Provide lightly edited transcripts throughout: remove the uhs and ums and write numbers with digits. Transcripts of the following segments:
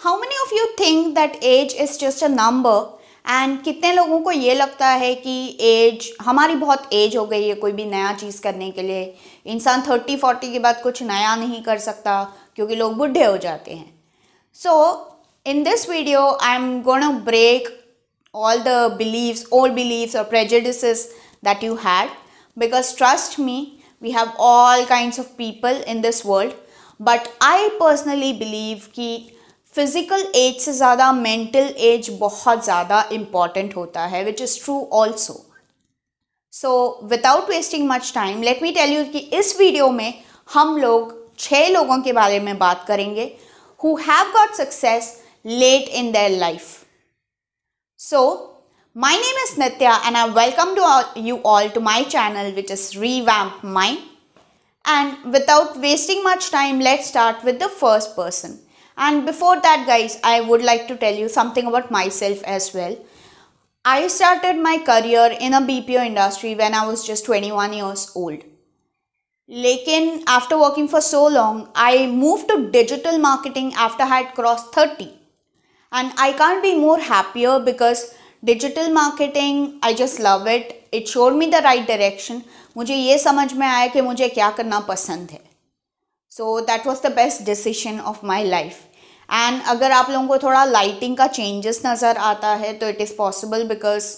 How many of you think that age is just a number? And कितने लोगों को ये लगता है कि एज हमारी बहुत एज हो गई है कोई भी नया चीज़ करने के लिए. इंसान 30-40 के बाद कुछ नया नहीं कर सकता क्योंकि लोग बूढ़े हो जाते हैं. So in this video I am gonna break all the beliefs, old beliefs or prejudices that you had, because trust me, we have all kinds of people in this world, but I personally believe कि physical age से ज़्यादा mental age बहुत ज़्यादा important होता है, which is true also. So without wasting much time, let me tell you कि इस video में हम लोग 6 लोगों के बारे में बात करेंगे who have got success late in their life. So, my name is Nitya and I welcome you all to my channel, which is Revamp Mind. And without wasting much time, let's start with the first person. And before that guys, I would like to tell you something about myself as well. I started my career in a BPO industry when I was just 21 years old. Lekin after working for so long, I moved to digital marketing after I had crossed 30. And I can't be more happier because digital marketing, I just love it. It showed me the right direction. मुझे ये समझ में आया कि मुझे क्या करना पसंद है. So that was the best decision of my life. And अगर आप लोगों को थोड़ा lighting का changes नज़र आता है तो it is possible because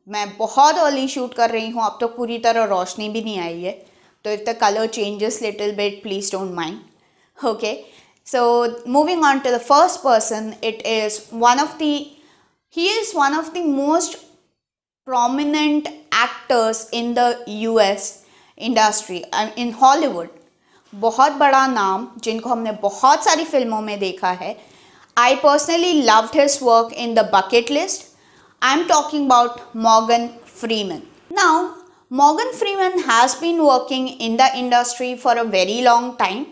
मैं बहुत early shoot कर रही हूँ. अब तो पूरी तरह रोशनी भी नहीं आई है. तो if the color changes little bit, please don't mind. Okay. So moving on to the first person, he is one of the most prominent actors in the US industry, in Hollywood. बहुत बड़ा नाम जिनको हमने बहुत सारी फिल्मों में देखा है. I personally loved his work in The Bucket List. I'm talking about Morgan Freeman. Now, Morgan Freeman has been working in the industry for a very long time,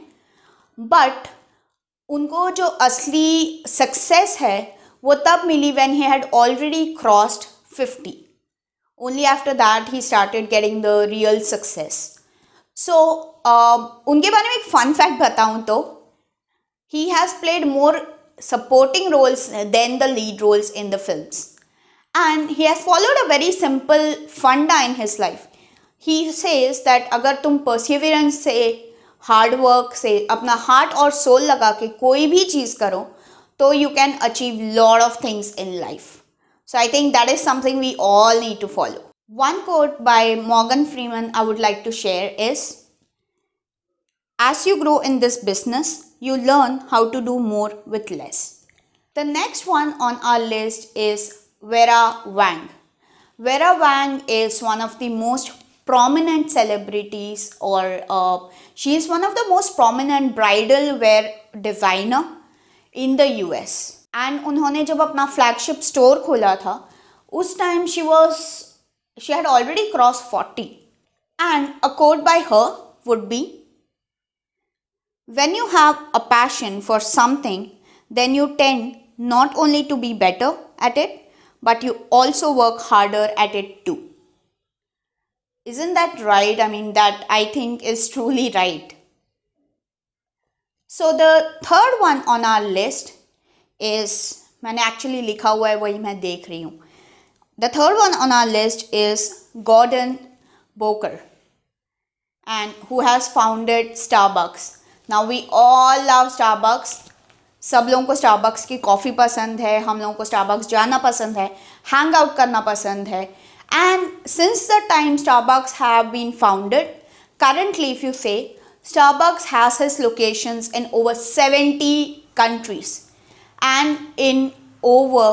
but उनको जो असली सक्सेस है वो तब मिली when he had already crossed 50. Only after that he started getting the real success. So उनके बारे में एक fun fact बताऊँ तो he has played more supporting roles than the lead roles in the films. And he has followed a very simple funda in his life. He says that अगर तुम perseverance से hard work से अपना heart और soul लगा के कोई भी चीज़ करो तो you can achieve lot of things in life. So I think that is something we all need to follow. One quote by Morgan Freeman I would like to share is, as you grow in this business you learn how to do more with less. The next one on our list is Vera Wang. Vera Wang is one of the most prominent celebrities, or she is one of the most prominent bridal wear designer in the US. And उन्होंने जब अपना flagship store खोला था उस time she had already crossed 40. And a quote by her would be, when you have a passion for something, then you tend not only to be better at it, but you also work harder at it too. Isn't that right? I mean, that I think is truly right. So the third one on our list is, मैंने actually लिखा हुआ है वही मैं देख रही हूँ. The third one on our list is Gordon Boker, and who has founded Starbucks. Now we all love Starbucks. सब लोगों को Starbucks की कॉफ़ी पसंद है, हम लोगों को Starbucks जाना पसंद है, हैंग आउट करना पसंद है. And since the time Starbucks have been founded, currently if you say, Starbucks has its locations in over 70 countries and in over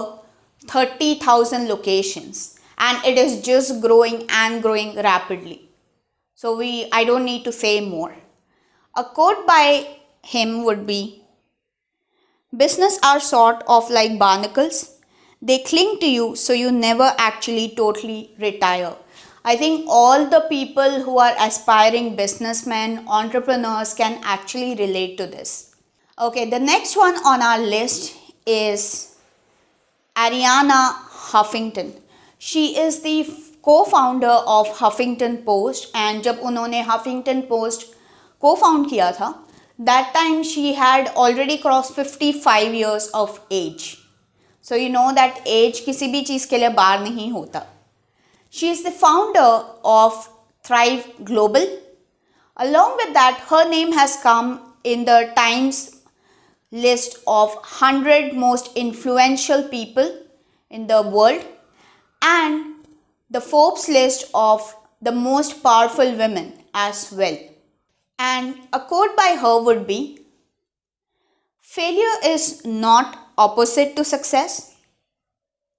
30,000 locations, and it is just growing and growing rapidly. So I don't need to say more. A quote by him would be, business are sort of like barnacles. They cling to you so you never actually totally retire. I think all the people who are aspiring businessmen, entrepreneurs can actually relate to this. Okay, the next one on our list is Arianna Huffington. She is the co-founder of Huffington Post, and जब उन्होंने Huffington Post co-found किया था That time she had already crossed 55 years of age. So you know that age किसी भी चीज़ के लिए बार नहीं होता. She is the founder of Thrive Global. Along with that, her name has come in the Times list of 100 most influential people in the world and the Forbes list of the most powerful women as well. And a quote by her would be, failure is not opposite to success,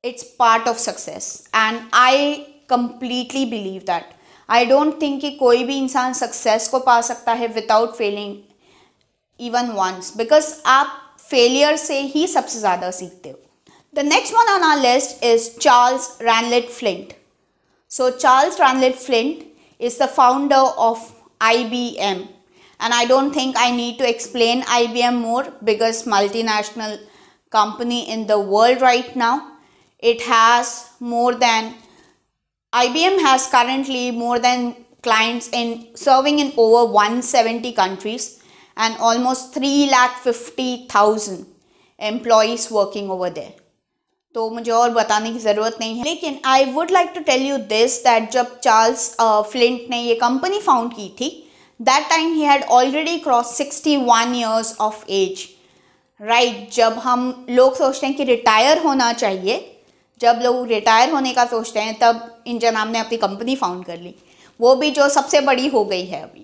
it's part of success. And I completely believe that. I don't think कि कोई भी इंसान success को पा सकता है without failing even once, because आप failure से ही सबसे ज़्यादा सीखते हो. The next one on our list is Charles Ranlett Flint. So Charles Ranlett Flint is the founder of IBM, and I don't think I need to explain IBM more, biggest multinational company in the world right now. It has IBM has currently more than clients in serving in over 170 countries and almost 350,000 employees working over there. तो मुझे और बताने की ज़रूरत नहीं है, लेकिन I would like to tell you this that जब चार्ल्स फ्लिंट ने ये कंपनी फाउंड की थी, that time he had already cross 61 years of age. Right, जब हम लोग सोचते हैं कि रिटायर होना चाहिए, जब लोग रिटायर होने का सोचते हैं, तब इन जनाब ने अपनी कंपनी फाउंड कर ली, वो भी जो सबसे बड़ी हो गई है अभी.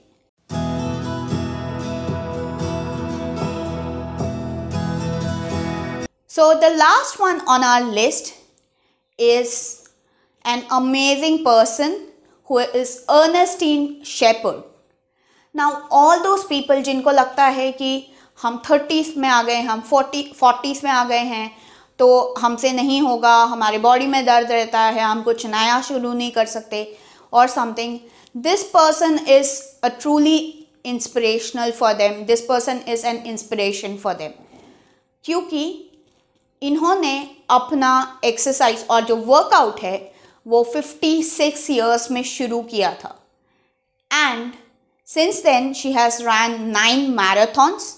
So the last one on our list is an amazing person who is Ernestine Shepherd. Now all those people जिनको लगता है कि हम 30s में आ गए, हम 40s में आ गए हैं, तो हमसे नहीं होगा, हमारे बॉडी में दर्द रहता है, हम कुछ नया शुरू नहीं कर सकते और something, this person is a truly inspirational for them. This person is an inspiration for them. क्योंकि इन्होंने अपना एक्सरसाइज और जो वर्कआउट है वो 56 ईयर्स में शुरू किया था, and since then she has run 9 marathons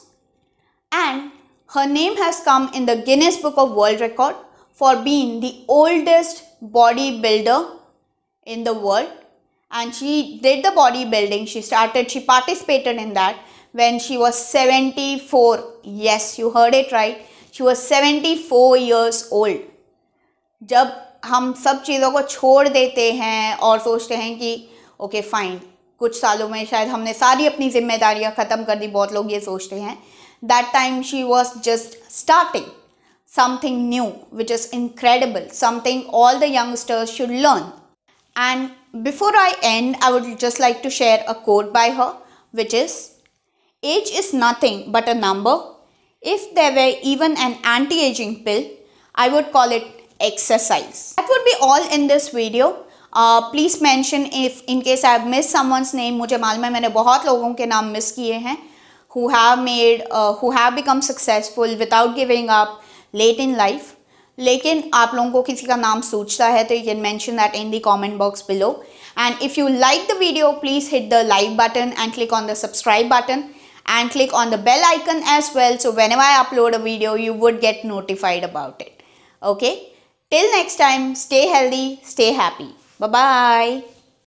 and her name has come in the Guinness Book of World Record for being the oldest body builder in the world. And she did the bodybuilding. She participated in that when she was 74. Yes, you heard it right. She was 74 years old. जब हम सब चीज़ों को छोड़ देते हैं और सोचते हैं कि ओके फाइन, कुछ सालों में शायद हमने सारी अपनी जिम्मेदारियां ख़त्म कर दी, बहुत लोग ये सोचते हैं. That time she was just starting something new, which is incredible, something all the youngsters should learn. And before I end, I would just like to share a quote by her, which is, age is nothing but a number. If there were even an anti-aging pill, I would call it exercise. That would be all in this video. Please mention if in case I have missed someone's name. मुझे मालूम है मैंने बहुत लोगों के नाम miss किए हैं who have become successful without giving up late in life. लेकिन आप लोगों को किसी का नाम सूझता है तो you can mention that in the comment box below. And if you like the video, please hit the like button and click on the subscribe button. And click on the bell icon as well, so whenever I upload a video you would get notified about it. Okay, till next time, stay healthy, stay happy. Bye bye.